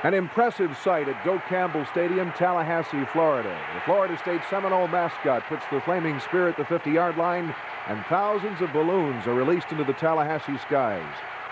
An impressive sight at Doak Campbell Stadium, Tallahassee, Florida. The Florida State Seminole mascot puts the Flaming Spear at the 50-yard line, and thousands of balloons are released into the Tallahassee skies.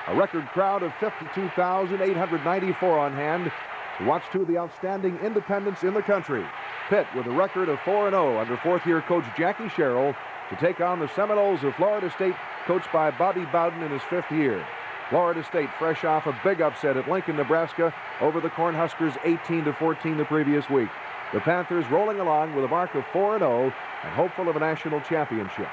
A record crowd of 52,894 on hand to watch two of the outstanding independents in the country. Pitt with a record of 4-0 under fourth-year coach Jackie Sherrill to take on the Seminoles of Florida State, coached by Bobby Bowden in his fifth year. Florida State fresh off a big upset at Lincoln, Nebraska over the Cornhuskers 18-14 the previous week. The Panthers rolling along with a mark of 4-0 and hopeful of a national championship.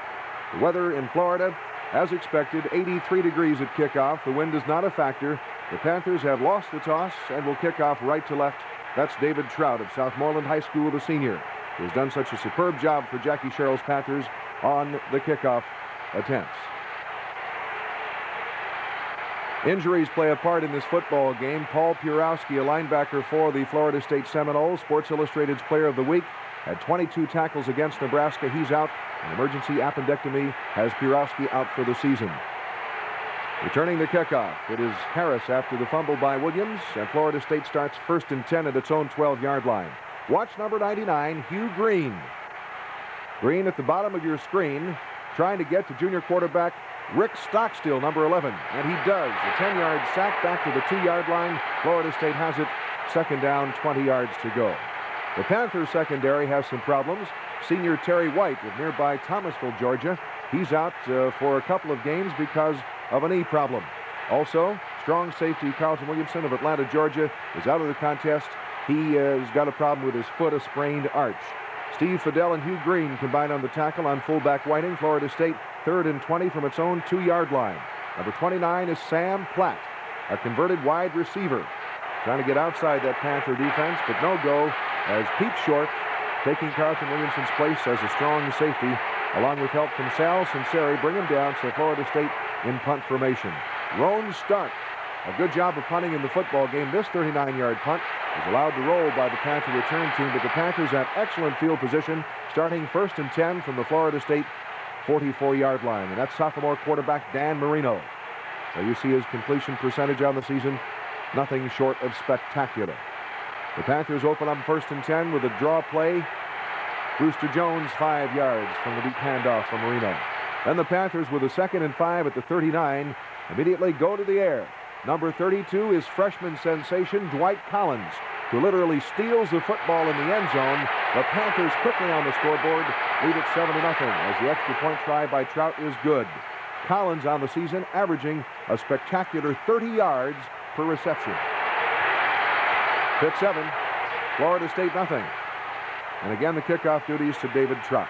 The weather in Florida, as expected, 83 degrees at kickoff. The wind is not a factor. The Panthers have lost the toss and will kick off right to left. That's David Trout of Southmoreland High School, the senior, who has done such a superb job for Jackie Sherrill's Panthers on the kickoff attempts. Injuries play a part in this football game. Paul Purowski, a linebacker for the Florida State Seminoles, Sports Illustrated's Player of the Week, had 22 tackles against Nebraska. He's out. An emergency appendectomy has Purowski out for the season. Returning the kickoff, it is Harris after the fumble by Williams, and Florida State starts 1st and 10 at its own 12-yard line. Watch number 99, Hugh Green. Green at the bottom of your screen, trying to get to junior quarterback Rick Stockstill, number 11, and he does. A 10-yard sack back to the 2-yard line. Florida State has it. 2nd down, 20 yards to go. The Panthers secondary has some problems. Senior Terry White of nearby Thomasville, Georgia. He's out for a couple of games because of a knee problem. Also, strong safety Carlton Williamson of Atlanta, Georgia, is out of the contest. He has got a problem with his foot, a sprained arch. Steve Fidel and Hugh Green combined on the tackle on fullback Whiting. Florida State 3rd and 20 from its own 2-yard line. Number 29 is Sam Platt, a converted wide receiver, trying to get outside that Panther defense, but no go as Pete Short, taking Carlton Williamson's place as a strong safety, along with help from Sal Sinceri, bring him down to Florida State in punt formation. Roan Stark, a good job of punting in the football game. This 39-yard punt is allowed to roll by the Panther return team, but the Panthers have excellent field position, starting 1st and 10 from the Florida State 44-yard line, and that's sophomore quarterback Dan Marino. So you see his completion percentage on the season, nothing short of spectacular. The Panthers open up 1st and 10 with a draw play. Brewster Jones 5 yards from the deep handoff from Marino. Then the Panthers with a 2nd and 5 at the 39 immediately go to the air. Number 32 is freshman sensation Dwight Collins, who literally steals the football in the end zone. The Panthers quickly on the scoreboard, lead it 7-0 as the extra point try by Trout is good. Collins on the season averaging a spectacular 30 yards per reception. Pitt 7, Florida State nothing. And again the kickoff duties to David Trout.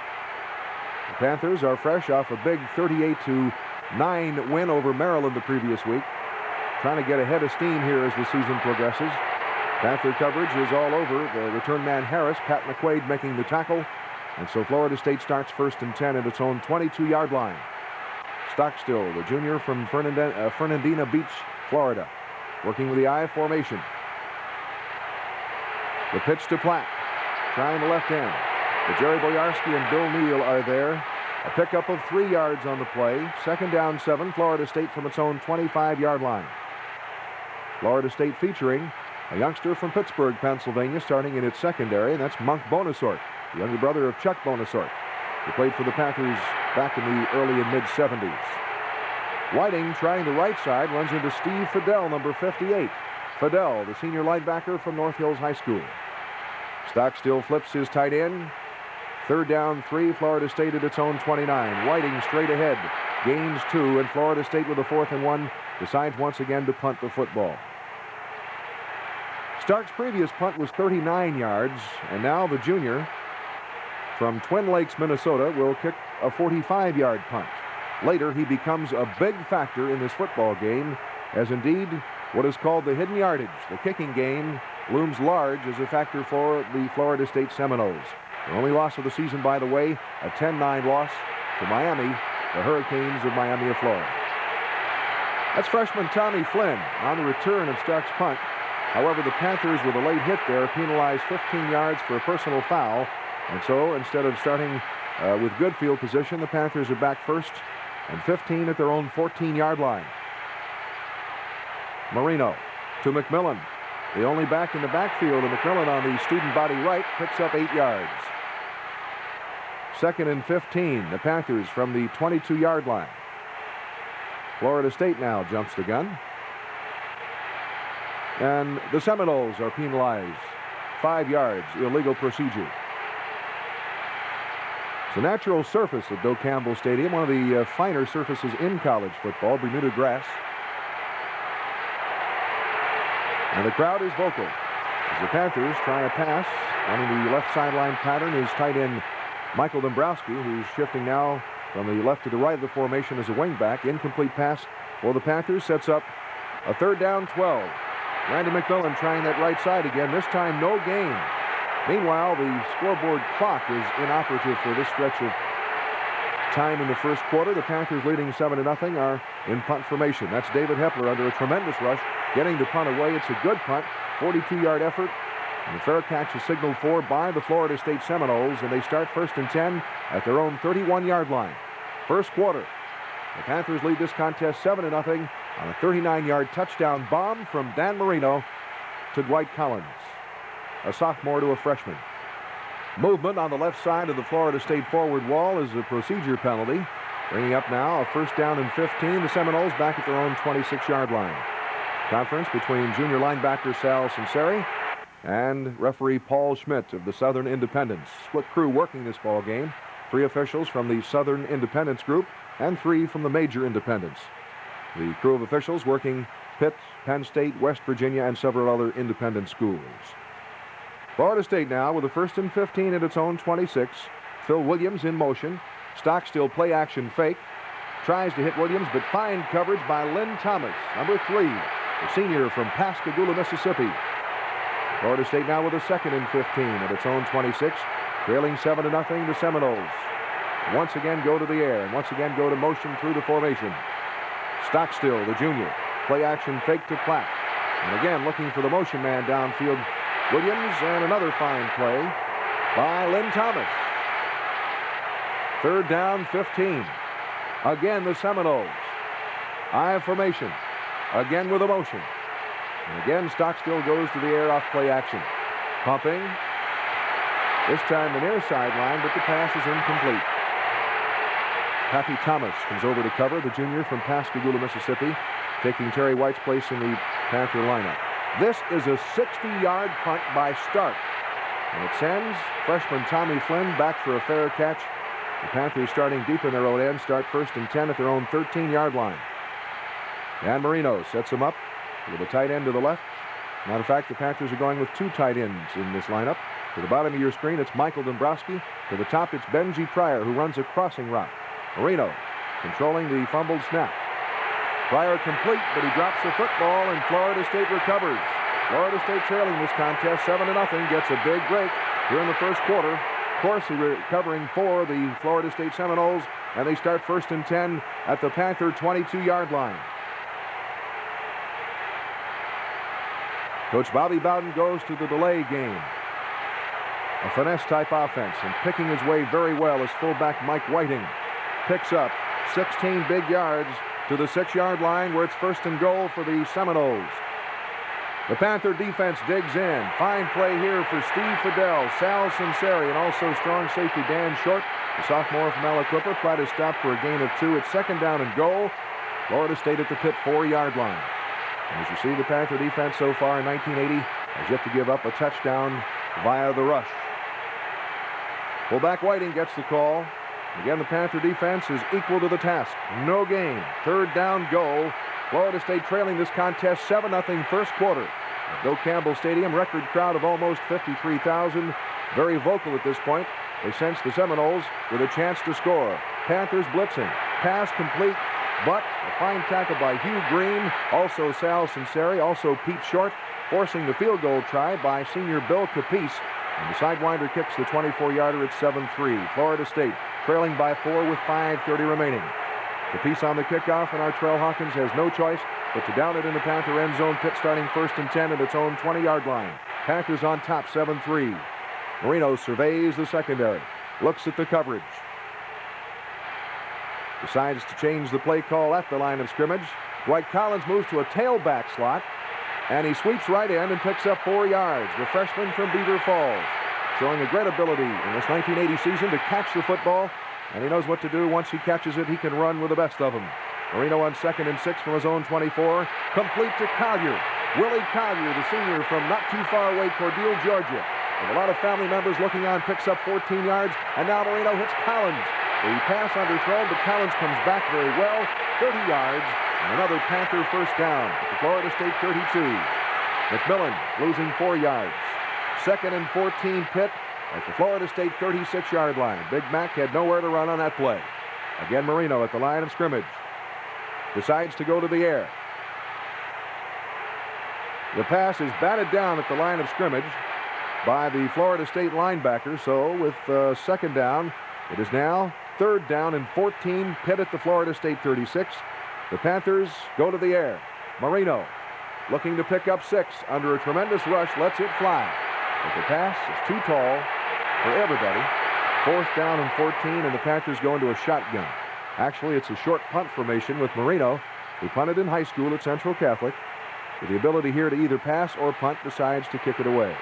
The Panthers are fresh off a big 38-9 win over Maryland the previous week, trying to get ahead of steam here as the season progresses. Panther coverage is all over. The return man Harris, Pat McQuaid making the tackle. And so Florida State starts 1st and 10 at its own 22-yard line. Stockstill, the junior from Fernandina Beach, Florida, working with the I formation. The pitch to Platt, trying the left end. But Jerry Boyarski and Bill Neal are there. A pickup of 3 yards on the play. 2nd down 7, Florida State from its own 25-yard line. Florida State featuring a youngster from Pittsburgh, Pennsylvania, starting in its secondary, and that's Monk Bonasort, the younger brother of Chuck Bonasort, who played for the Panthers back in the early and mid-70s. Whiting, trying the right side, runs into Steve Fidel, number 58. Fidel, the senior linebacker from North Hills High School. Stockstill flips his tight end. 3rd down 3, Florida State at its own 29. Whiting straight ahead, gains 2, and Florida State with a 4th and 1 decides once again to punt the football. Stark's previous punt was 39 yards, and now the junior from Twin Lakes, Minnesota, will kick a 45-yard punt. Later, he becomes a big factor in this football game, as indeed what is called the hidden yardage. The kicking game looms large as a factor for the Florida State Seminoles. The only loss of the season, by the way, a 10-9 loss to Miami, the Hurricanes of Miami of Florida. That's freshman Tommy Flynn on the return of Stark's punt. However, the Panthers, with a late hit there, penalized 15 yards for a personal foul. And so, instead of starting with good field position, the Panthers are back 1st and 15 at their own 14-yard line. Marino to McMillan. the only back in the backfield, and McMillan on the student body right picks up 8 yards. 2nd and 15. The Panthers from the 22-yard line. Florida State now jumps the gun. And the Seminoles are penalized. 5 yards, illegal procedure. It's a natural surface at Bill Campbell Stadium, one of the finer surfaces in college football, Bermuda grass. And the crowd is vocal as the Panthers try a pass. Running the left sideline pattern is tight end Michael Dombrowski, who's shifting now from the left to the right of the formation as a wingback. Incomplete pass for the Panthers sets up a 3rd down 12. Randy McMillan trying that right side again, this time no gain. Meanwhile, the scoreboard clock is inoperative for this stretch of time in the first quarter. The Panthers leading 7-0 are in punt formation. That's David Hepler under a tremendous rush, getting the punt away. It's a good punt, 42-yard effort. And the fair catch is signaled for by the Florida State Seminoles, and they start 1st and 10 at their own 31-yard line. First quarter, the Panthers lead this contest 7-0 on a 39-yard touchdown bomb from Dan Marino to Dwight Collins, a sophomore to a freshman. Movement on the left side of the Florida State forward wall is a procedure penalty. Bringing up now a 1st down and 15. The Seminoles back at their own 26-yard line. Conference between junior linebacker Sal Sinceri and referee Paul Schmidt of the Southern Independents. Split crew working this ball game. 3 officials from the Southern Independents group and 3 from the major independents. The crew of officials working Pitt, Penn State, West Virginia, and several other independent schools. Florida State now with a 1st and 15 at its own 26. Phil Williams in motion. Stockstill play action fake. Tries to hit Williams, but fine coverage by Lynn Thomas, number 3, the senior from Pascagoula, Mississippi. Florida State now with a 2nd and 15 at its own 26. Trailing 7-0, the Seminoles once again go to the air and once again go to motion through the formation. Stockstill, the junior. Play action fake to Platt. And again looking for the motion man downfield. Williams, and another fine play by Lynn Thomas. 3rd down, 15. Again, the Seminoles. I formation. Again with a motion. And again, Stockstill goes to the air off play action. Pumping. This time the near sideline, but the pass is incomplete. Pappy Thomas comes over to cover, the junior from Pascagoula, Mississippi, taking Terry White's place in the Panther lineup. This is a 60-yard punt by Stark. And it sends freshman Tommy Flynn back for a fair catch. The Panthers starting deep in their own end, start 1st and 10 at their own 13-yard line. Dan Marino sets him up with a tight end to the left. Matter of fact, the Panthers are going with 2 tight ends in this lineup. To the bottom of your screen, it's Michael Dombrowski. To the top, it's Benji Pryor, who runs a crossing route. Marino controlling the fumbled snap. Pryor complete, but he drops the football, and Florida State recovers. Florida State trailing this contest 7-0, gets a big break here in the first quarter. Corsi recovering for the Florida State Seminoles, and they start 1st and 10 at the Panther 22-yard line. Coach Bobby Bowden goes to the delay game. A finesse-type offense, and picking his way very well is fullback Mike Whiting. Picks up 16 big yards to the 6-yard line, where it's 1st and goal for the Seminoles. The Panther defense digs in. Fine play here for Steve Fidel, Sal Sinceri, and also strong safety Dan Short, the sophomore from Aliquippa. Platt is stopped for a gain of 2. It's 2nd down and goal. Florida State at the Pitt 4-yard line. And as you see, the Panther defense so far in 1980 has yet to give up a touchdown via the rush. Fullback Whiting gets the call. Again, the Panther defense is equal to the task. No gain. 3rd down goal. Florida State trailing this contest 7-0 first quarter. At Bill Campbell Stadium, record crowd of almost 53,000. Very vocal at this point. They sense the Seminoles with a chance to score. Panthers blitzing. Pass complete, but a fine tackle by Hugh Green. Also Sal Sinceri, also Pete Short, forcing the field goal try by senior Bill Capice. And the sidewinder kicks the 24-yarder at 7-3. Florida State trailing by 4 with 5:30 remaining. Capice on the kickoff, and Artrell Hawkins has no choice but to down it in the Panther end zone. Pitt starting 1st and 10 at its own 20-yard line. Panthers on top, 7-3. Marino surveys the secondary, looks at the coverage. Decides to change the play call at the line of scrimmage. Dwight Collins moves to a tailback slot. And he sweeps right in and picks up 4 yards. The freshman from Beaver Falls, showing a great ability in this 1980 season to catch the football. And he knows what to do. Once he catches it, he can run with the best of them. Marino on 2nd and 6 from his own 24. Complete to Collier. Willie Collier, the senior from not too far away, Cordele, Georgia. With a lot of family members looking on, picks up 14 yards. And now Marino hits Collins. The pass underthrown, but Collins comes back very well. 30 yards. And another Panther first down at the Florida State 32. McMillan losing 4 yards. 2nd and 14 Pitt at the Florida State 36-yard line. Big Mac had nowhere to run on that play. Again, Marino at the line of scrimmage. Decides to go to the air. The pass is batted down at the line of scrimmage by the Florida State linebacker. So with 2nd down, it is now 3rd down and 14. Pitt at the Florida State 36. The Panthers go to the air. Marino looking to pick up 6 under a tremendous rush, lets it fly. But the pass is too tall for everybody. 4th down and 14, and the Panthers go into a shotgun. Actually, it's a short punt formation with Marino, who punted in high school at Central Catholic. With the ability here to either pass or punt, decides to kick it away.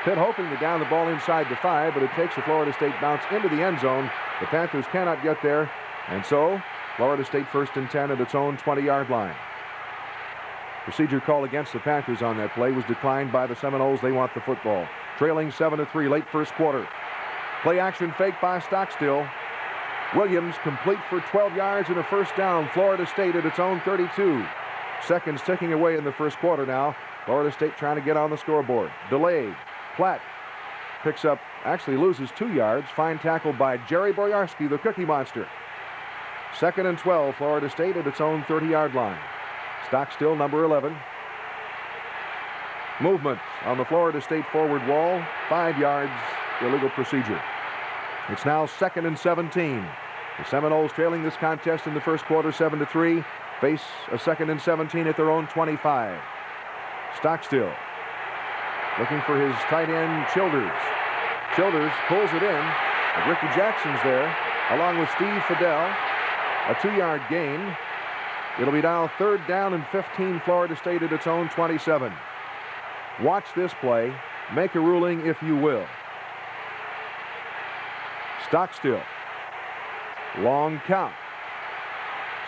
Pitt hoping to down the ball inside the 5, but it takes a Florida State bounce into the end zone. The Panthers cannot get there, and so Florida State 1st and 10 at its own 20-yard line. Procedure call against the Panthers on that play was declined by the Seminoles. They want the football. Trailing 7-3 late first quarter. Play action fake by Stockstill. Williams complete for 12 yards and a first down. Florida State at its own 32. Seconds ticking away in the first quarter now. Florida State trying to get on the scoreboard. Delayed. Platt picks up, actually loses 2 yards. Fine tackle by Jerry Boyarsky, the Cookie Monster. 2nd and 12, Florida State at its own 30-yard line. Stockstill, number 11. Movement on the Florida State forward wall. 5 yards, illegal procedure. It's now 2nd and 17. The Seminoles trailing this contest in the first quarter 7-3. Face a 2nd and 17 at their own 25. Stockstill looking for his tight end, Childers. Childers pulls it in. But Ricky Jackson's there, along with Steve Fidel. A 2-yard gain. It'll be now 3rd down and 15, Florida State at its own 27. Watch this play. Make a ruling if you will. Stockstill. Long count.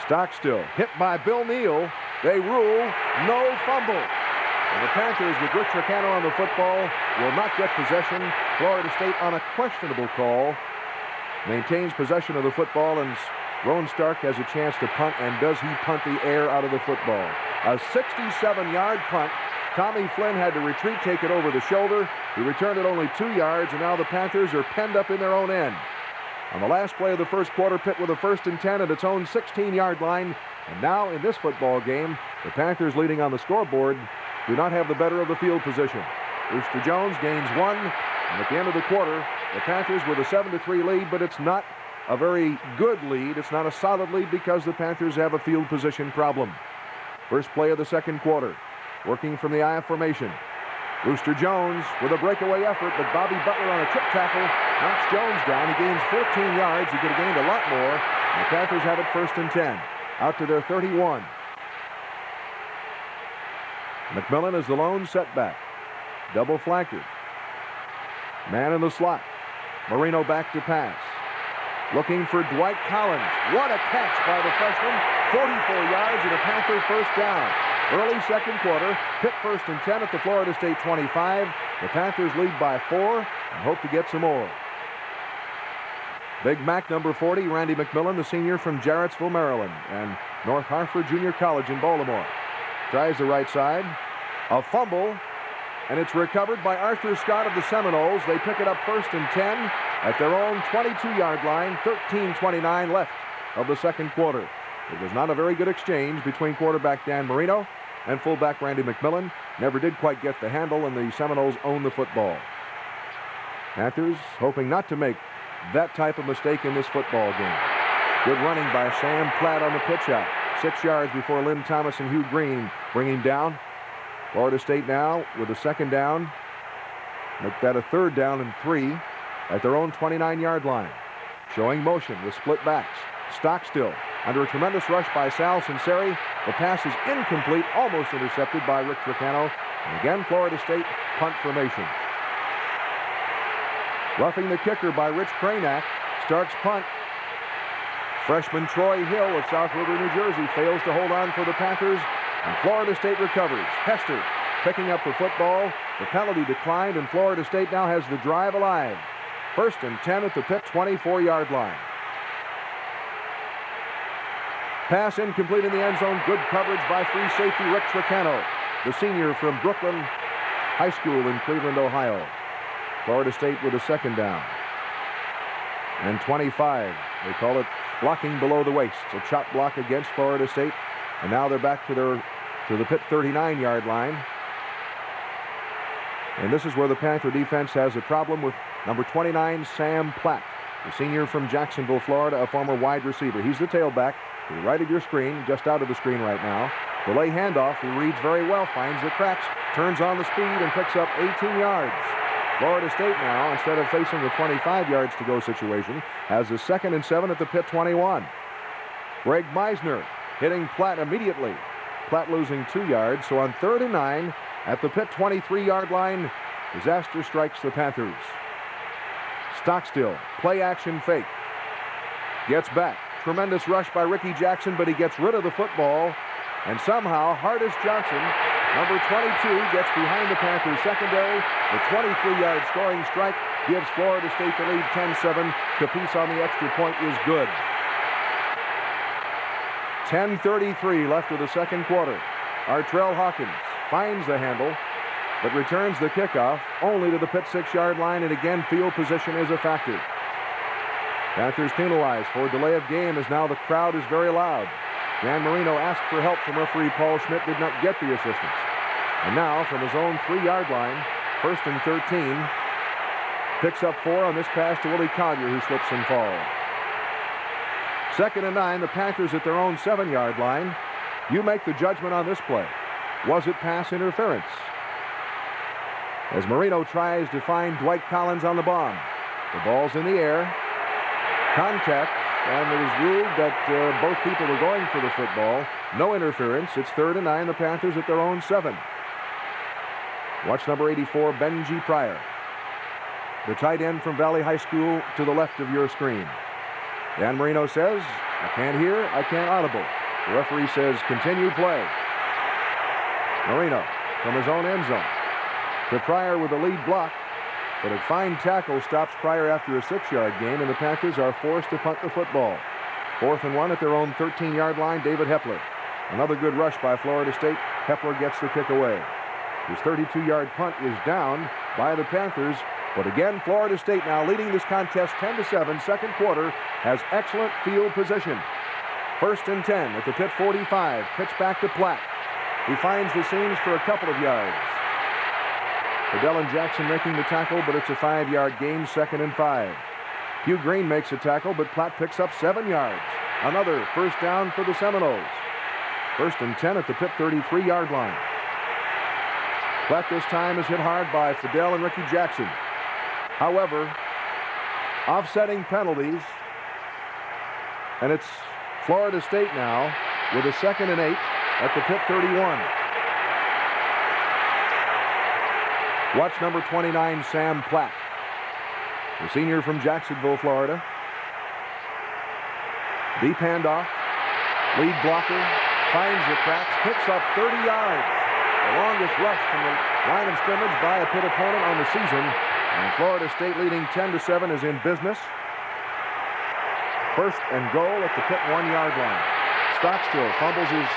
Stockstill hit by Bill Neal. They rule no fumble. And the Panthers, with Rich Ricano on the football, will not get possession. Florida State, on a questionable call, maintains possession of the football, and Roan Stark has a chance to punt, and does he punt the air out of the football? A 67-yard punt. Tommy Flynn had to retreat, take it over the shoulder. He returned it only 2 yards, and now the Panthers are penned up in their own end. On the last play of the first quarter, Pitt with a 1st and 10 at its own 16-yard line. And now in this football game, the Panthers, leading on the scoreboard, do not have the better of the field position. Rooster Jones gains 1, and at the end of the quarter, the Panthers with a 7-3 lead, but it's not a very good lead. It's not a solid lead because the Panthers have a field position problem. First play of the second quarter, working from the I formation. Rooster Jones with a breakaway effort, but Bobby Butler on a trip tackle knocks Jones down. He gains 14 yards. He could have gained a lot more. And the Panthers have it 1st and 10. Out to their 31. McMillan is the lone setback. Double flanker. Man in the slot. Marino back to pass. Looking for Dwight Collins. What a catch by the freshman. 44 yards and a Panther first down. Early second quarter, Pitt 1st and 10 at the Florida State 25. The Panthers lead by 4 and hope to get some more. Big Mac, number 40, Randy McMillan, the senior from Jarrettsville, Maryland, and North Hartford Junior College in Baltimore. Tries the right side. A fumble, and it's recovered by Arthur Scott of the Seminoles. They pick it up 1st and 10 at their own 22-yard line, 13:29 left of the second quarter. It was not a very good exchange between quarterback Dan Marino and fullback Randy McMillan. Never did quite get the handle, and the Seminoles own the football. Panthers hoping not to make that type of mistake in this football game. Good running by Sam Platt on the pitch out. 6 yards before Lynn Thomas and Hugh Green bring him down. Florida State now with a 2nd down. Make that a 3rd down and 3 at their own 29-yard line. Showing motion with split backs. Stockstill Under a tremendous rush by Sal Sinceri, the pass is incomplete, almost intercepted by Rick Tricano. And again, Florida State punt formation. Roughing the kicker by Rich Cranack. Starks punt. Freshman Troy Hill of South River, New Jersey, fails to hold on for the Panthers, and Florida State recovers. Hester picking up the football. The penalty declined, and Florida State now has the drive alive. 1st and 10 at the Pitt 24-yard line. Pass incomplete in the end zone. Good coverage by free safety Rick Tricano, the senior from Brooklyn High School in Cleveland, Ohio. Florida State with a 2nd down. And 25. They call it blocking below the waist. A chop block against Florida State. And now they're back to the Pitt 39-yard line. And this is where the Panther defense has a problem with number 29, Sam Platt, the senior from Jacksonville, Florida, a former wide receiver. He's the tailback to the right of your screen, just out of the screen right now. Delay handoff. He reads very well, finds the cracks, turns on the speed, and picks up 18 yards. Florida State now, instead of facing a 25 yards to go situation, has a 2nd and 7 at the Pitt 21. Greg Meisner hitting Platt immediately. Platt losing 2 yards, so on 3rd and 9 at the Pitt 23-yard line, disaster strikes the Panthers. Stockstill, play action fake. Gets back. Tremendous rush by Ricky Jackson, but he gets rid of the football, and somehow Hardis Johnson, number 22, gets behind the Panthers secondary. The 23-yard scoring strike gives Florida State the lead 10-7. Capice on the extra point is good. 10:33 left of the 2nd quarter. Artrell Hawkins finds the handle, but returns the kickoff only to the Pitt 6-yard line, and again field position is a factor. Panthers penalized for delay of game as now the crowd is very loud. Dan Marino asked for help from referee Paul Schmidt, did not get the assistance. And now from his own 3-yard line, 1st and 13, picks up 4 on this pass to Willie Collier, who slips and falls. 2nd and 9, the Panthers at their own 7-yard line. You make the judgment on this play. Was it pass interference? As Marino tries to find Dwight Collins on the bomb. The ball's in the air. Contact, and it was ruled that both people were going for the football. No interference. It's 3rd and 9, the Panthers at their own 7. Watch number 84, Benji Pryor, the tight end from Valley High School to the left of your screen. Dan Marino says, I can't hear, I can't audible. The referee says, continue play. Marino from his own end zone to Pryor with a lead block, but a fine tackle stops Pryor after a 6-yard gain, and the Panthers are forced to punt the football. 4th and 1 at their own 13-yard line, David Hepler. Another good rush by Florida State. Hepler gets the kick away. His 32-yard punt is down by the Panthers, but again, Florida State now leading this contest 10-7. 2nd quarter has excellent field position. 1st and 10 at the Pitt 45. Pitch back to Platt. He finds the seams for a couple of yards. Fidel Jackson making the tackle, but it's a 5-yard gain, 2nd and 5. Hugh Green makes a tackle, but Platt picks up 7 yards. Another 1st down for the Seminoles. 1st and 10 at the Pitt 33-yard line. Platt this time is hit hard by Fidel and Ricky Jackson. However, offsetting penalties, and it's Florida State now with a 2nd and 8 at the Pitt 31. Watch number 29, Sam Platt, the senior from Jacksonville, Florida. Deep handoff, lead blocker, finds the cracks, picks up 30 yards. The longest rush from the line of scrimmage by a Pitt opponent on the season. And Florida State leading 10-7 is in business. 1st and goal at the Pitt 1-yard line. Stockstill fumbles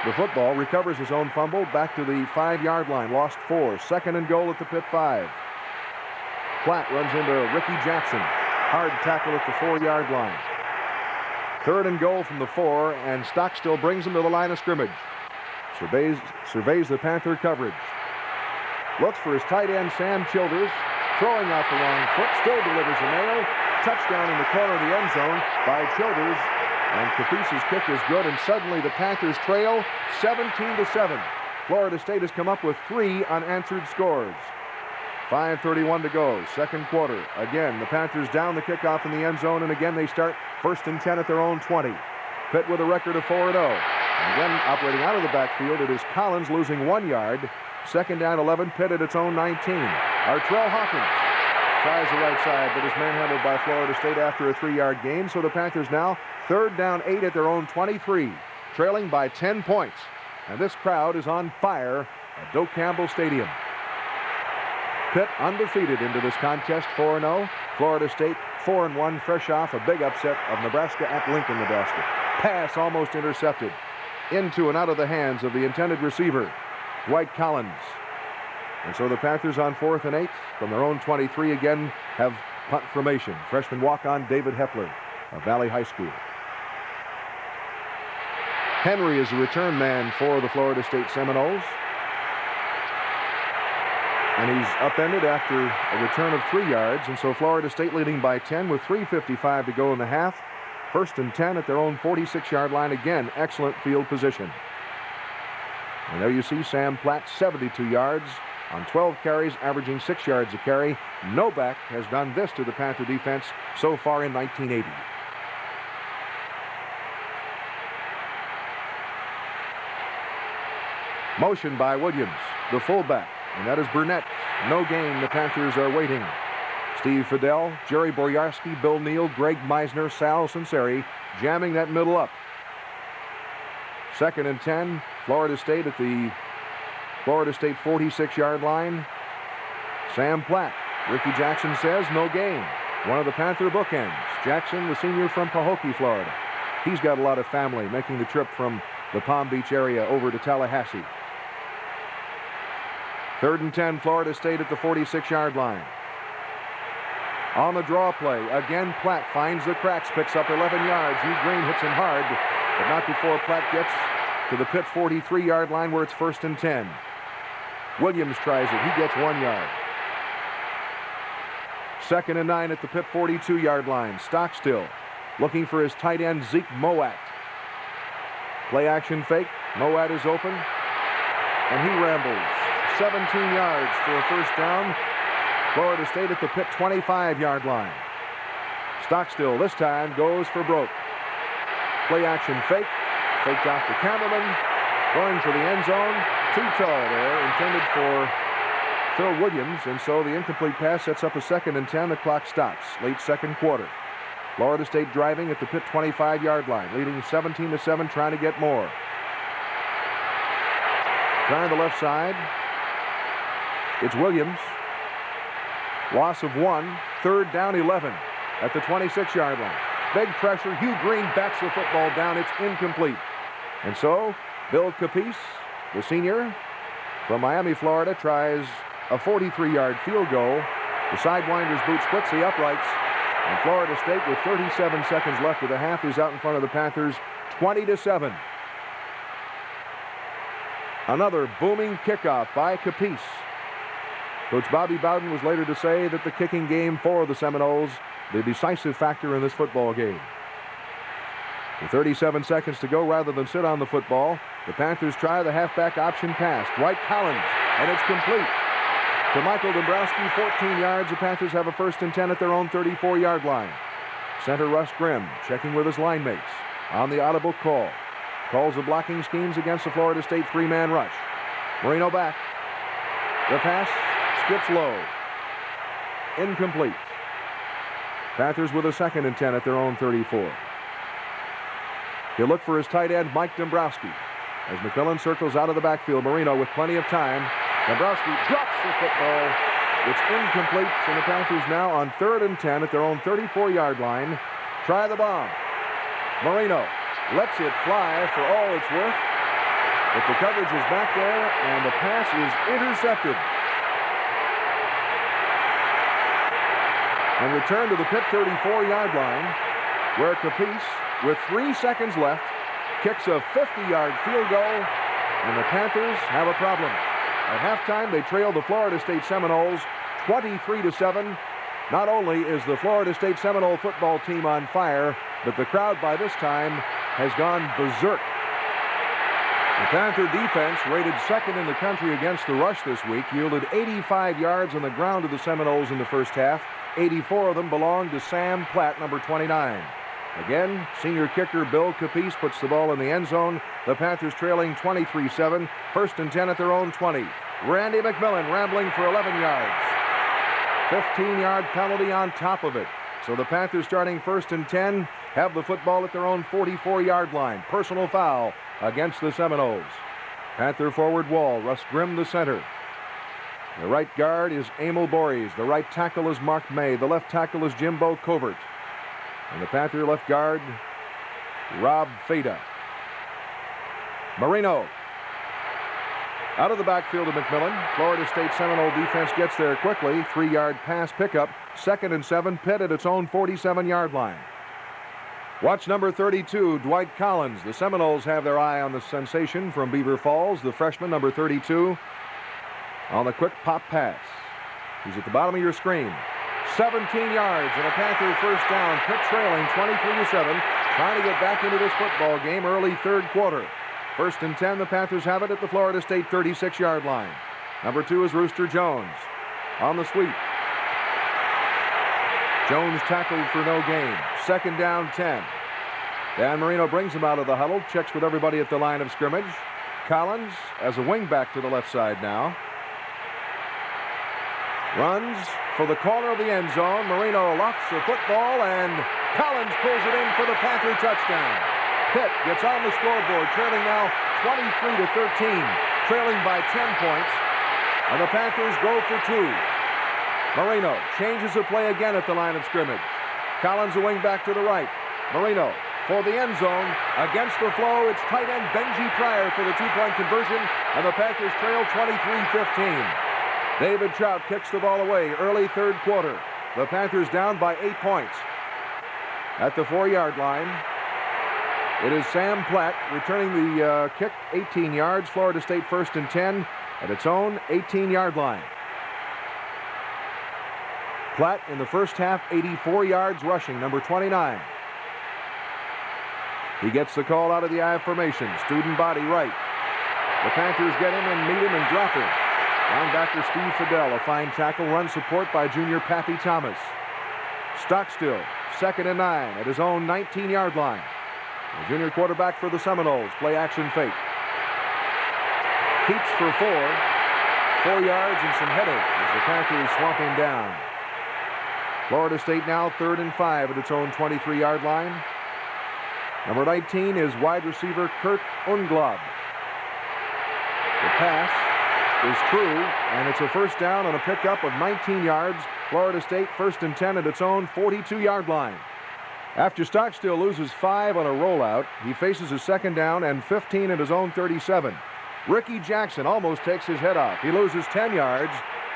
the football, recovers his own fumble, back to the 5-yard line, lost 4. 2nd and goal at the Pitt 5. Platt runs into Ricky Jackson. Hard tackle at the 4-yard line. 3rd and goal from the 4, and Stockstill brings him to the line of scrimmage. Surveys the Panther coverage. Looks for his tight end, Sam Childers, throwing out the wrong foot, still delivers a nail. Touchdown in the corner of the end zone by Childers. And Capice's kick is good, and suddenly the Panthers trail 17-7. Florida State has come up with 3 unanswered scores. 5:31 to go, 2nd quarter. Again, the Panthers down the kickoff in the end zone, and again they start 1st and 10 at their own 20. Pitt with a record of 4-0. And again, operating out of the backfield, it is Collins losing 1 yard. Second down, 11. Pitt at its own 19. Artrell Hawkins tries the right side, but is manhandled by Florida State after a 3-yard gain. So the Panthers now third down 8 at their own 23, trailing by 10 points. And this crowd is on fire at Doak Campbell Stadium. Pitt undefeated into this contest, 4-0. Florida State 4-1, fresh off a big upset of Nebraska at Lincoln, Nebraska. Pass almost intercepted into and out of the hands of the intended receiver, Dwight Collins. And so the Panthers on 4th and 8 from their own 23 again have punt formation. Freshman walk-on David Hepler of Valley High School. Henry is the return man for the Florida State Seminoles. And he's upended after a return of 3 yards. And so Florida State leading by 10 with 3:55 to go in the half. First and 10 at their own 46-yard line. Again, excellent field position. And there you see Sam Platt, 72 yards on 12 carries, averaging 6 yards a carry. Novak has done this to the Panther defense so far in 1980. Motion by Williams, the fullback, and that is Burnett. No gain. The Panthers are waiting. Steve Fidel, Jerry Boryarski, Bill Neal, Greg Meisner, Sal Sinceri jamming that middle up. Second and 10, Florida State at the Florida State 46-yard line. Sam Platt. Ricky Jackson says no gain. One of the Panther bookends. Jackson, the senior from Pahokee, Florida. He's got a lot of family making the trip from the Palm Beach area over to Tallahassee. Third and 10, Florida State at the 46-yard line. On the draw play, again Platt finds the cracks, picks up 11 yards. Hugh Green hits him hard, but not before Platt gets to the Pitt 43-yard line where it's first and 10. Williams tries it. He gets 1 yard. Second and 9 at the Pitt 42-yard line. Stockstill looking for his tight end, Zeke Mowat. Play action fake. Mowat is open, and he rambles. 17 yards for a first down. Florida State at the Pitt 25-yard line. Stockstill this time goes for broke. Play action fake. Faked out to Camerman. Going for the end zone. Too tall there. Intended for Phil Williams. And so the incomplete pass sets up a second and 10. The clock stops. Late second quarter. Florida State driving at the Pitt 25-yard line. Leading 17-7. Trying to get more. Trying the left side. It's Williams. Loss of 1. Third down 11 at the 26-yard line. Big pressure. Hugh Green bats the football down. It's incomplete. And so Bill Capice, the senior from Miami, Florida, tries a 43-yard field goal. The sidewinder's boot splits the uprights. And Florida State, with 37 seconds left of the half, is out in front of the Panthers 20-7. Another booming kickoff by Capice. Coach Bobby Bowden was later to say that the kicking game for the Seminoles, the decisive factor in this football game. With 37 seconds to go, rather than sit on the football, the Panthers try the halfback option pass. Dwight Collins, and it's complete to Michael Dombrowski, 14 yards. The Panthers have a first and 10 at their own 34-yard line. Center Russ Grimm checking with his line mates on the audible call. Calls the blocking schemes against the Florida State three-man rush. Marino back. The pass skips low. Incomplete. Panthers with a second and 10 at their own 34. He'll look for his tight end, Mike Dombrowski. As McMillan circles out of the backfield, Marino with plenty of time. Dombrowski drops the football. It's incomplete, and the Panthers now on third and 10 at their own 34-yard line. Try the bomb. Marino lets it fly for all it's worth. But the coverage is back there, and the pass is intercepted. And returned to the Pitt 34-yard line, where Capice, with 3 seconds left, kicks a 50-yard field goal, and the Panthers have a problem. At halftime, they trail the Florida State Seminoles 23-7. Not only is the Florida State Seminole football team on fire, but the crowd by this time has gone berserk. The Panther defense, rated second in the country against the rush this week, yielded 85 yards on the ground to the Seminoles in the first half. 84 of them belonged to Sam Platt, number 29. Again, senior kicker Bill Capice puts the ball in the end zone. The Panthers trailing 23-7. First and 10 at their own 20. Randy McMillan rambling for 11 yards. 15-yard penalty on top of it. So the Panthers, starting first and 10, have the football at their own 44-yard line. Personal foul against the Seminoles. Panther forward wall. Russ Grimm, the center. The right guard is Emil Bories. The right tackle is Mark May. The left tackle is Jimbo Covert. And the Panther left guard, Rob Fada. Marino. Out of the backfield of McMillan. Florida State Seminole defense gets there quickly. 3-yard pass pickup. 2nd and 7. Pitt at its own 47-yard line. Watch number 32, Dwight Collins. The Seminoles have their eye on the sensation from Beaver Falls. The freshman, number 32, on the quick pop pass. He's at the bottom of your screen. 17 yards and a Panther first down. Pitt trailing 23-7, trying to get back into this football game early third quarter. First and 10, the Panthers have it at the Florida State 36-yard line. Number 2 is Rooster Jones on the sweep. Jones tackled for no gain. 2nd down, 10. Dan Marino brings him out of the huddle, checks with everybody at the line of scrimmage. Collins as a wingback to the left side now. Runs for the corner of the end zone. Marino lofts the football, and Collins pulls it in for the Panther touchdown. Pitt gets on the scoreboard, trailing now 23-13, trailing by 10 points, and the Panthers go for 2. Marino changes the play again at the line of scrimmage. Collins a wing back to the right. Marino for the end zone. Against the flow, it's tight end Benji Pryor for the 2-point conversion, and the Panthers trail 23-15. David Trout kicks the ball away early third quarter. The Panthers down by 8 points. At the 4-yard line, it is Sam Platt returning the kick, 18 yards. Florida State first and 10 at its own 18-yard line. Platt in the first half, 84 yards rushing, number 29. He gets the call out of the I formation. Student body right. The Panthers get him and meet him and drop him. Linebacker Steve Fidel, a fine tackle, run support by junior Pappy Thomas. Stockstill, 2nd and 9 at his own 19-yard line. The junior quarterback for the Seminoles, play action fake. Keeps for 4 yards and some headache as the Panthers swamp him down. Florida State now 3rd and 5 at its own 23-yard line. Number 19 is wide receiver Kurt Unglob. The pass is true, and it's a first down on a pickup of 19 yards. Florida State first and 10 at its own 42-yard line. After Stockstill loses 5 on a rollout, he faces a 2nd down and 15 at his own 37. Ricky Jackson almost takes his head off. He loses 10 yards,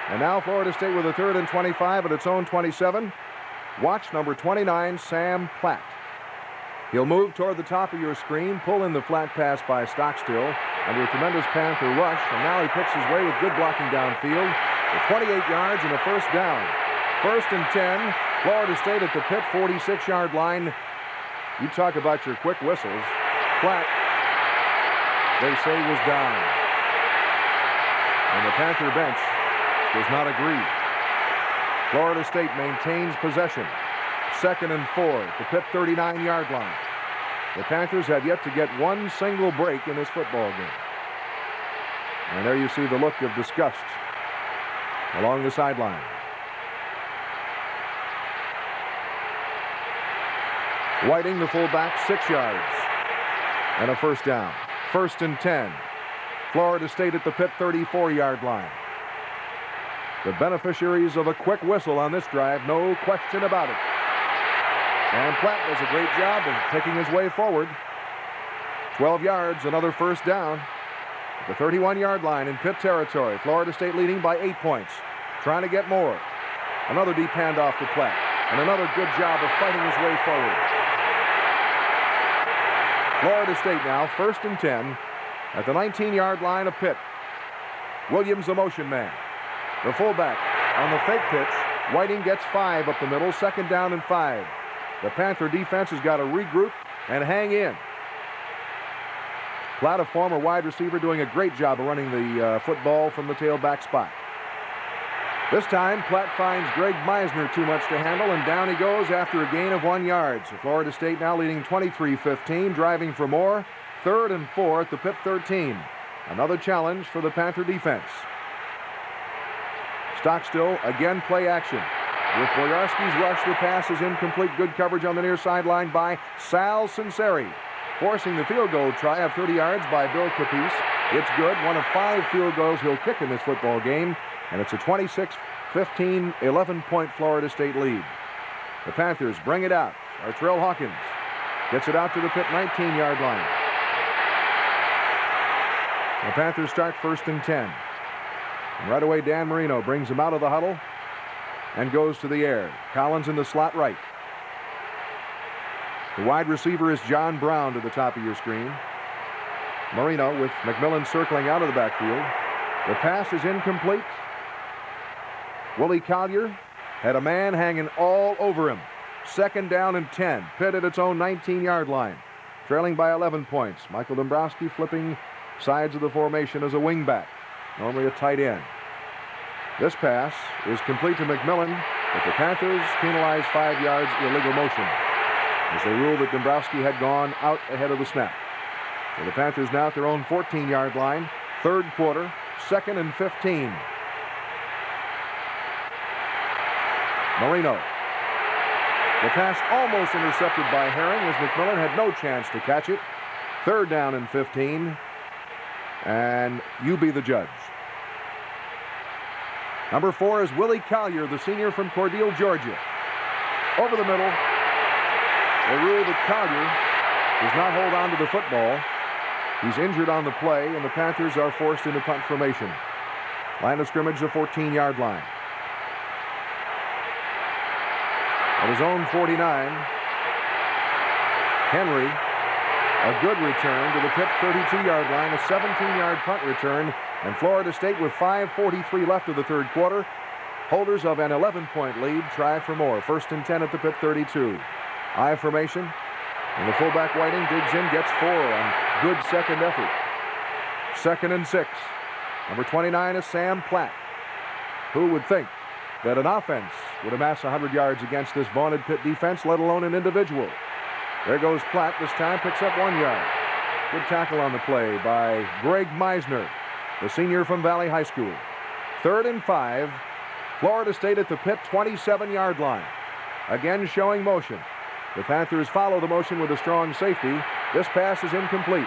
and now Florida State with a 3rd and 25 at its own 27. Watch number 29, Sam Platt. He'll move toward the top of your screen, pull in the flat pass by Stockstill under a tremendous Panther rush, and now he picks his way with good blocking downfield for 28 yards and a first down. First and 10, Florida State at the Pitt 46-yard line. You talk about your quick whistles. Platt, they say, was down. And the Panther bench does not agree. Florida State maintains possession. 2nd and 4 at the Pitt 39-yard line. The Panthers have yet to get one single break in this football game. And there you see the look of disgust along the sideline. Whiting, the fullback, 6 yards and a first down. 1st and 10. Florida State at the Pitt 34-yard line. The beneficiaries of a quick whistle on this drive, no question about it. And Platt does a great job of picking his way forward. 12 yards, another first down. At the 31-yard line in Pitt territory. Florida State leading by 8 points. Trying to get more. Another deep handoff to Platt. And another good job of fighting his way forward. Florida State now, 1st and 10 at the 19-yard line of Pitt. Williams, the motion man. The fullback on the fake pitch. Whiting gets 5 up the middle. 2nd down and 5. The Panther defense has got to regroup and hang in. Platt, a former wide receiver, doing a great job of running the football from the tailback spot. This time, Platt finds Greg Meisner too much to handle, and down he goes after a gain of 1 yard. So Florida State now leading 23-15, driving for more. 3rd and 4 at the Pitt 13. Another challenge for the Panther defense. Stockstill again play action. With Boyarski's rush, the pass is incomplete. Good coverage on the near sideline by Sal Sinceri. Forcing the field goal try of 30 yards by Bill Capice. It's good. One of 5 field goals he'll kick in this football game. And it's a 26-15, 11-point Florida State lead. The Panthers bring it out. Artrell Hawkins gets it out to the Pitt 19-yard line. The Panthers start 1st and 10. And right away, Dan Marino brings him out of the huddle and goes to the air. Collins in the slot right. The wide receiver is John Brown to the top of your screen. Marino with McMillan circling out of the backfield. The pass is incomplete. Willie Collier had a man hanging all over him. 2nd down and 10. Pitt at its own 19-yard line. Trailing by 11 points. Michael Dombrowski flipping sides of the formation as a wingback. Normally a tight end. This pass is complete to McMillan, but the Panthers penalize 5 yards illegal motion as they ruled that Dombrowski had gone out ahead of the snap. So the Panthers now at their own 14-yard line. 3rd quarter, 2nd and 15. Marino. The pass almost intercepted by Herring as McMillan had no chance to catch it. 3rd down and 15. And you be the judge. Number 4 is Willie Collier, the senior from Cordele, Georgia. Over the middle. They rule that Collier does not hold on to the football. He's injured on the play, and the Panthers are forced into punt formation. Line of scrimmage, the 14-yard line. At his own 49, Henry, a good return to the Pitt 32-yard line, a 17-yard punt return, and Florida State with 5:43 left of the 3rd quarter. Holders of an 11-point lead try for more. 1st and 10 at the Pitt 32. I formation, and the fullback Whiting digs in, gets 4 on good second effort. 2nd and 6. Number 29 is Sam Platt. Who would think that an offense would amass 100 yards against this vaunted Pitt defense, let alone an individual? There goes Platt. This time picks up 1 yard. Good tackle on the play by Greg Meisner, the senior from Valley High School. 3rd and 5. Florida State at the Pitt 27-yard line. Again showing motion. The Panthers follow the motion with a strong safety. This pass is incomplete.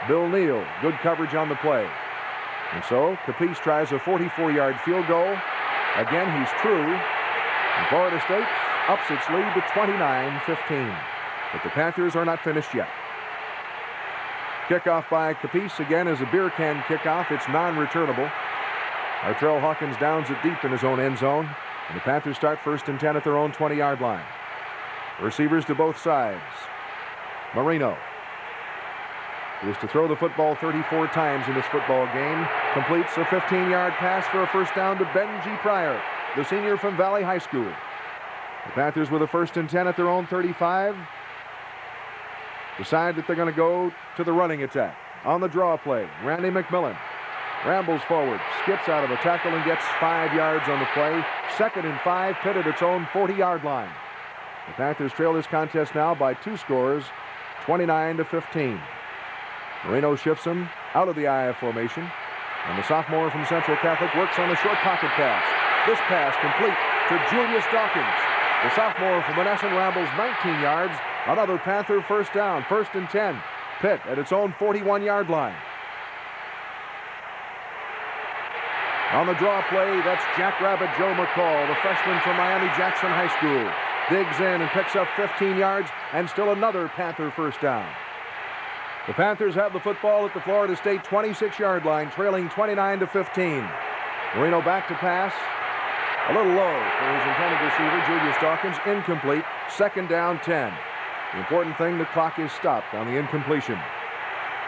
Bill Neal, good coverage on the play. And so Capice tries a 44-yard field goal. Again, he's true. And Florida State ups its lead to 29-15. But the Panthers are not finished yet. Kickoff by Capice again is a beer can kickoff. It's non-returnable. Artrell Hawkins downs it deep in his own end zone. And the Panthers start 1st and 10 at their own 20-yard line. Receivers to both sides. Marino, who is to throw the football 34 times in this football game, completes a 15-yard pass for a 1st down to Benji Pryor, the senior from Valley High School. The Panthers with a 1st and 10 at their own 35. Decide that they're going to go to the running attack. On the draw play, Randy McMillan rambles forward, skips out of a tackle and gets 5 yards on the play. 2nd and 5, Pitt at its own 40-yard line. The Panthers trail this contest now by 2 scores, 29-15. Marino shifts him out of the IF formation, and the sophomore from Central Catholic works on the short pocket pass. This pass complete to Julius Dawkins. The sophomore from Monessen rambles 19 yards. Another Panther 1st down, 1st and 10. Pitt at its own 41-yard line. On the draw play, that's Jackrabbit Joe McCall, the freshman from Miami-Jackson High School. Digs in and picks up 15 yards, and still another Panther 1st down. The Panthers have the football at the Florida State 26-yard line, trailing 29-15. Marino back to pass. A little low for his intended receiver, Julius Dawkins. Incomplete. 2nd down, 10. The important thing, the clock is stopped on the incompletion.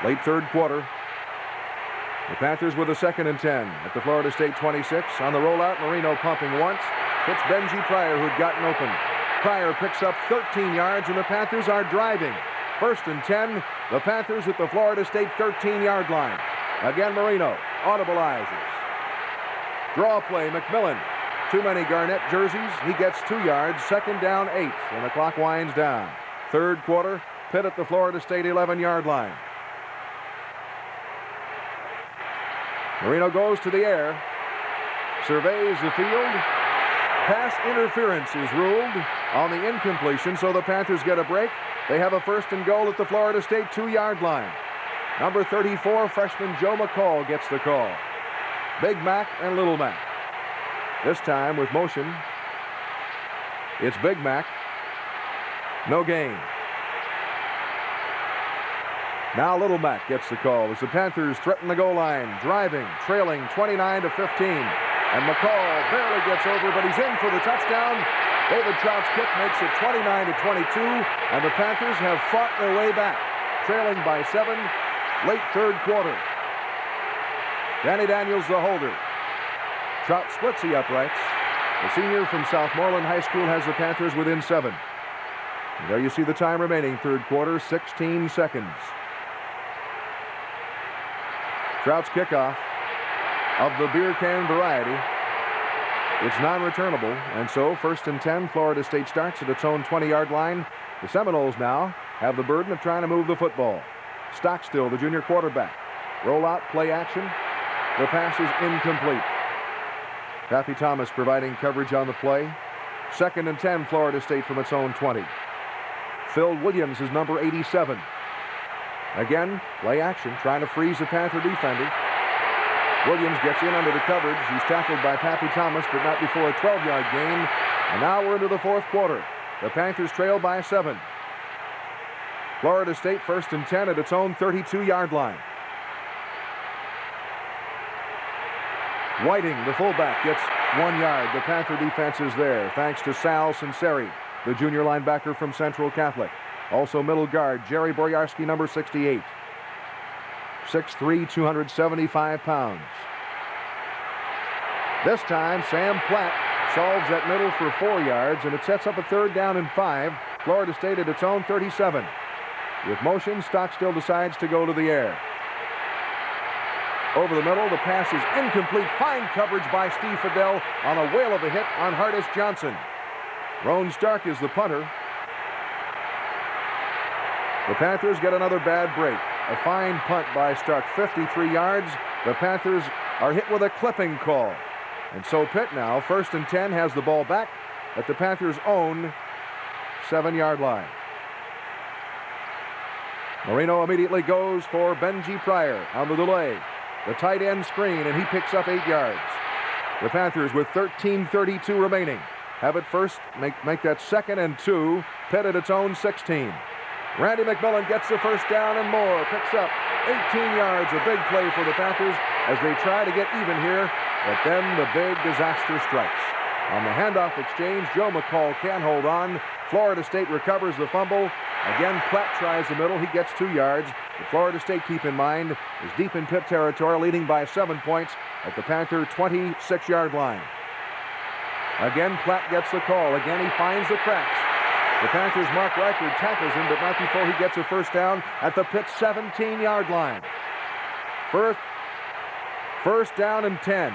Late 3rd quarter. The Panthers with a 2nd and 10 at the Florida State 26. On the rollout, Marino pumping once. Hits Benji Pryor, who'd gotten open. Pryor picks up 13 yards, and the Panthers are driving. 1st and 10, the Panthers at the Florida State 13-yard line. Again, Marino audibilizes. Draw play, McMillan too many Garnett jerseys. He gets 2 yards. Second down, 8, and the clock winds down. Third quarter, Pitt at the Florida State 11-yard line. Marino goes to the air, surveys the field. Pass interference is ruled on the incompletion, so the Panthers get a break. They have a first and goal at the Florida State 2-yard line. Number 34, freshman Joe McCall gets the call. Big Mac and Little Mac. This time with motion, it's Big Mac. No gain. Now Little Mac gets the call as the Panthers threaten the goal line, driving, trailing 29-15. And McCall barely gets over, but he's in for the touchdown. David Trout's kick makes it 29-22, and the Panthers have fought their way back, trailing by 7, late third quarter. Danny Daniels, the holder. Trout splits the uprights. The senior from Southmoreland High School has the Panthers within 7. And there you see the time remaining, third quarter, 16 seconds. Trout's kickoff of the beer can variety. It's non-returnable, and so first and 10, Florida State starts at its own 20-yard line. The Seminoles now have the burden of trying to move the football. Stockstill, the junior quarterback. Roll out, play action. The pass is incomplete. Pappy Thomas providing coverage on the play. Second and 10, Florida State from its own 20. Phil Williams is number 87. Again, play action, trying to freeze the Panther defender. Williams gets in under the coverage. He's tackled by Pappy Thomas, but not before a 12-yard gain. And now we're into the fourth quarter. The Panthers trail by 7. Florida State first and 10 at its own 32-yard line. Whiting, the fullback, gets 1 yard. The Panther defense is there, thanks to Sal Sinceri, the junior linebacker from Central Catholic. Also middle guard, Jerry Boyarsky, number 68. 6'3", 275 pounds. This time, Sam Platt solves that middle for 4 yards, and it sets up a third down and 5. Florida State at its own 37. With motion, Stockstill decides to go to the air. Over the middle, the pass is incomplete. Fine coverage by Steve Fidel on a whale of a hit on Hardis Johnson. Roan Stark is the punter. The Panthers get another bad break. A fine punt by Stark, 53 yards. The Panthers are hit with a clipping call. And so Pitt now, first and 10, has the ball back at the Panthers' own 7-yard line. Marino immediately goes for Benji Pryor on the delay. The tight end screen, and he picks up 8 yards. The Panthers, with 13:32 remaining, have it first, make that second and 2. Pitt at its own 16. Randy McMillan gets the first down and more. Picks up 18 yards. A big play for the Panthers as they try to get even here. But then the big disaster strikes. On the handoff exchange, Joe McCall can't hold on. Florida State recovers the fumble. Again, Platt tries the middle. He gets 2 yards. But Florida State, keep in mind, is deep in Pitt territory, leading by 7 points at the Panther 26-yard line. Again, Platt gets the call. Again, he finds the cracks. The Panthers' Mark Reichard tackles him, but not before he gets a first down at the Pitt 17-yard line. First down and 10.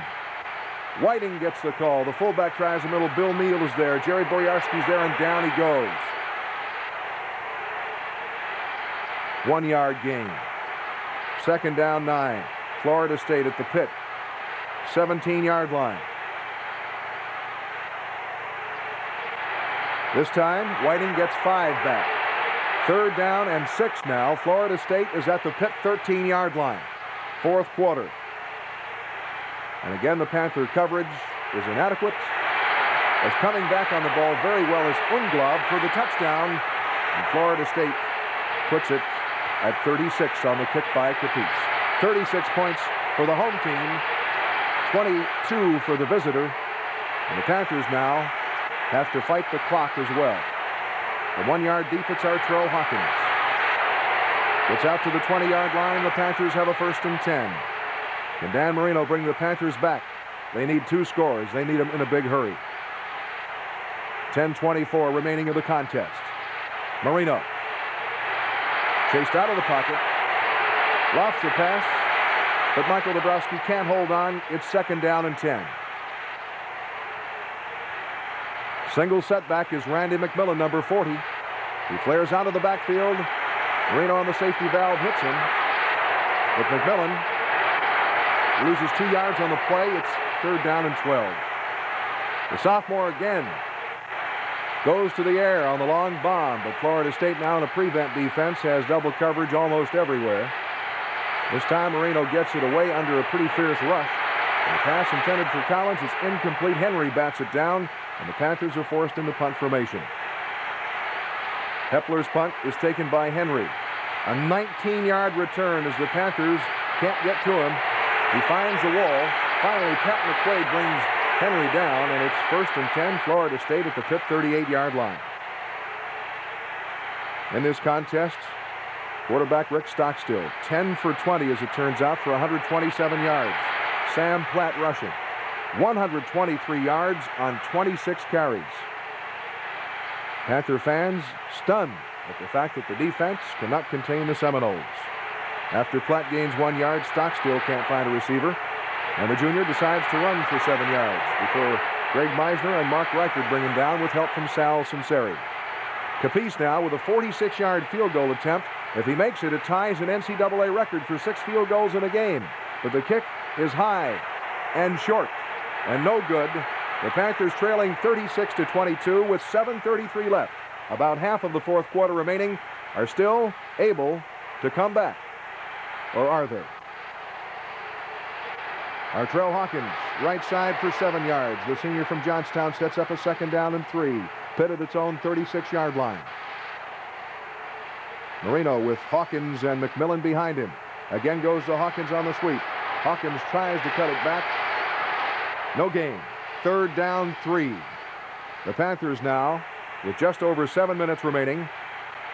Whiting gets the call. The fullback tries the middle. Bill Neal is there. Jerry Boyarsky's there, and down he goes. 1 yard gain. Second down, 9. Florida State at the Pitt 17-yard line. This time, Whiting gets 5 back. Third down and 6 now. Florida State is at the Pitt 13-yard line. Fourth quarter. And again, the Panther coverage is inadequate. As coming back on the ball very well is Unglaub for the touchdown. And Florida State puts it at 36 on the kick by Capiz. 36 points for the home team, 22 for the visitor. And the Panthers now have to fight the clock as well. The 1 yard deep, it's Arturo Hawkins. Gets out to the 20-yard line. The Panthers have a first and 10. Can Dan Marino bring the Panthers back? They need 2 scores. They need them in a big hurry. 10:24 remaining of the contest. Marino. Chased out of the pocket. Lofts the pass. But Michael Dabrowski can't hold on. It's second down and 10. Single setback is Randy McMillan, number 40. He flares out of the backfield. Marino on the safety valve hits him. But McMillan loses 2 yards on the play. It's 3rd down and 12. The sophomore again goes to the air on the long bomb, but Florida State now in a prevent defense has double coverage almost everywhere. This time Marino gets it away under a pretty fierce rush. And the pass intended for Collins is incomplete. Henry bats it down, and the Panthers are forced into punt formation. Hepler's punt is taken by Henry. A 19-yard return as the Panthers can't get to him. He finds the wall. Finally, Pat McQuaid brings Henry down, and it's 1st and 10, Florida State at the Pitt 38-yard line. In this contest, quarterback Rick Stockstill, 10 for 20 as it turns out for 127 yards. Sam Platt rushing, 123 yards on 26 carries. Panther fans stunned at the fact that the defense cannot contain the Seminoles. After Platt gains 1 yard, Stockstill can't find a receiver, and the junior decides to run for 7 yards before Greg Meisner and Mark Reichard bring him down with help from Sal Sinceri. Capice now with a 46-yard field goal attempt. If he makes it, it ties an NCAA record for 6 field goals in a game. But the kick is high and short and no good. The Panthers trailing 36-22 with 7:33 left. About half of the 4th quarter remaining, are still able to come back. Or are they? Artrell Hawkins, right side for 7 yards. The senior from Johnstown sets up a 2nd down and 3. Pitt at its own 36-yard line. Marino with Hawkins and McMillan behind him. Again goes to Hawkins on the sweep. Hawkins tries to cut it back. No gain. 3rd down, 3. The Panthers now, with just over 7 minutes remaining,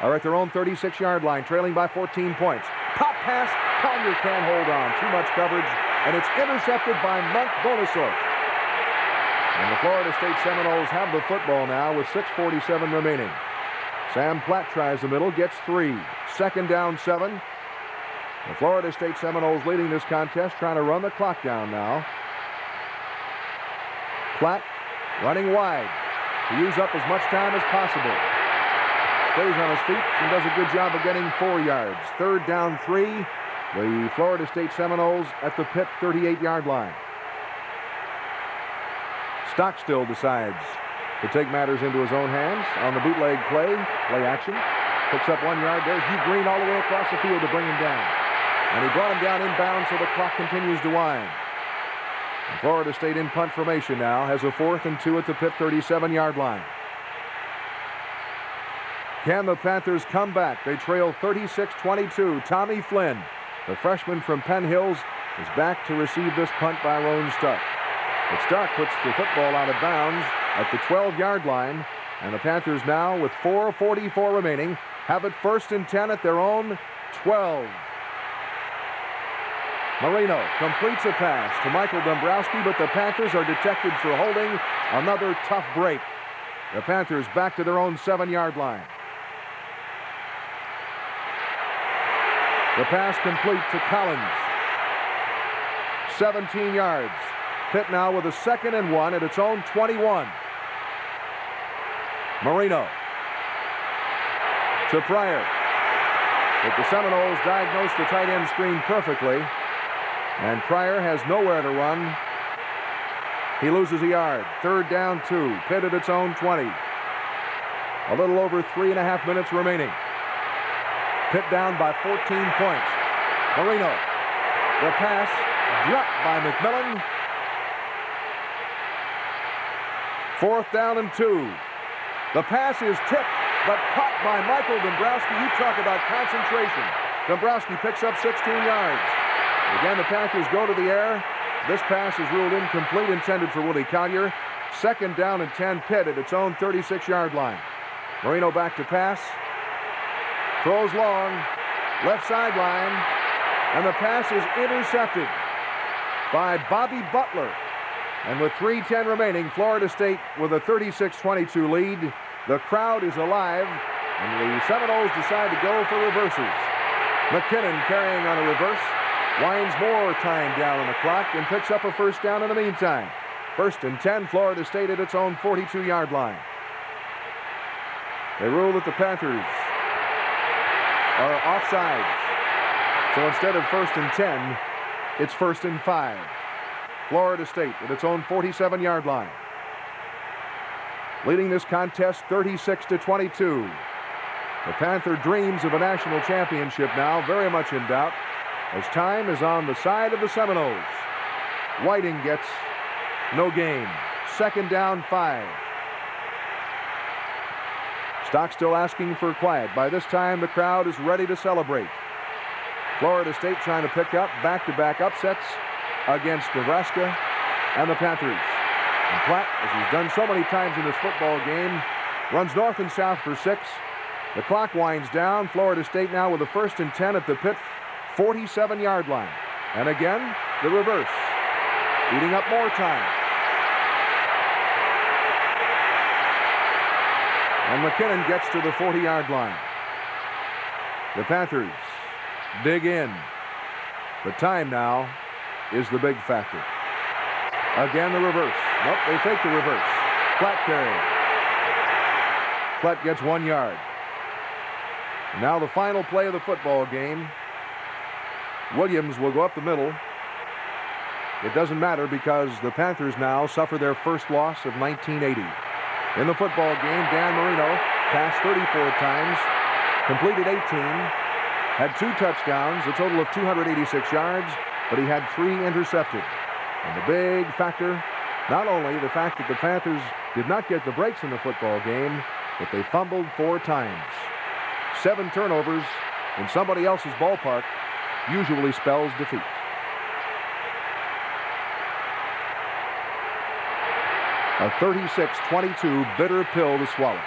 are at their own 36-yard line, trailing by 14 points. Pop pass, Collier can't hold on. Too much coverage, and it's intercepted by Monk Bonasorte. And the Florida State Seminoles have the football now with 6:47 remaining. Sam Platt tries the middle, gets 3. 2nd down, 7. The Florida State Seminoles leading this contest, trying to run the clock down now. Platt running wide to use up as much time as possible. Stays on his feet and does a good job of getting 4 yards. 3rd down, 3. The Florida State Seminoles at the Pitt 38-yard line. Stockstill decides to take matters into his own hands on the bootleg play action. Picks up 1 yard. There's Hugh Green all the way across the field to bring him down. And he brought him down inbound, so the clock continues to wind. And Florida State in punt formation now has a 4th and 2 at the Pitt 37-yard line. Can the Panthers come back? They trail 36-22. Tommy Flynn, the freshman from Penn Hills, is back to receive this punt by Roan Stark. But Stark puts the football out of bounds at the 12-yard line, and the Panthers now, with 4:44 remaining, have it 1st and 10 at their own 12. Marino completes a pass to Michael Dombrowski, but the Panthers are detected for holding. Another tough break. The Panthers back to their own 7-yard line. The pass complete to Collins. 17 yards. Pitt now with a 2nd and 1 at its own 21. Marino to Pryor. But the Seminoles diagnose the tight end screen perfectly. And Pryor has nowhere to run. He loses a yard. 3rd down, 2. Pitt at its own 20. A little over 3.5 minutes remaining. Pitt down by 14 points. Marino. The pass dropped by McMillan. 4th down and 2. The pass is tipped, but caught by Michael Dombrowski. You talk about concentration. Dombrowski picks up 16 yards. Again, the Panthers go to the air. This pass is ruled incomplete, intended for Willie Collier. 2nd down and 10, Pitt at its own 36-yard line. Marino back to pass. Throws long. Left sideline. And the pass is intercepted by Bobby Butler. And with 3:10 remaining, Florida State with a 36-22 lead. The crowd is alive, and the Seminoles decide to go for reverses. McKinnon carrying on a reverse. Winds more time down on the clock and picks up a 1st down in the meantime. First and 10, Florida State at its own 42-yard line. They rule that the Panthers are offsides. So instead of first and 10, it's first and 5. Florida State at its own 47-yard line. Leading this contest 36-22. The Panther dreams of a national championship now, very much in doubt, as time is on the side of the Seminoles. Whiting gets no gain. Second down, 5. Stock still asking for quiet. By this time, the crowd is ready to celebrate. Florida State trying to pick up back-to-back upsets against Nebraska and the Panthers. And Platt, as he's done so many times in this football game, runs north and south for 6. The clock winds down. Florida State now with a first and 10 at the Pitt 47-yard line. And again, the reverse. Eating up more time. And McKinnon gets to the 40-yard line. The Panthers dig in. The time now is the big factor. Again, the reverse. Nope, they fake the reverse. Platt carry. Platt gets 1 yard. Now the final play of the football game. Williams will go up the middle. It doesn't matter because the Panthers now suffer their first loss of 1980. In the football game, Dan Marino passed 34 times, completed 18, had 2 touchdowns, a total of 286 yards, but he had 3 intercepted. And the big factor, not only the fact that the Panthers did not get the breaks in the football game, but they fumbled 4 times. 7 turnovers in somebody else's ballpark usually spells defeat. A 36-22 bitter pill to swallow.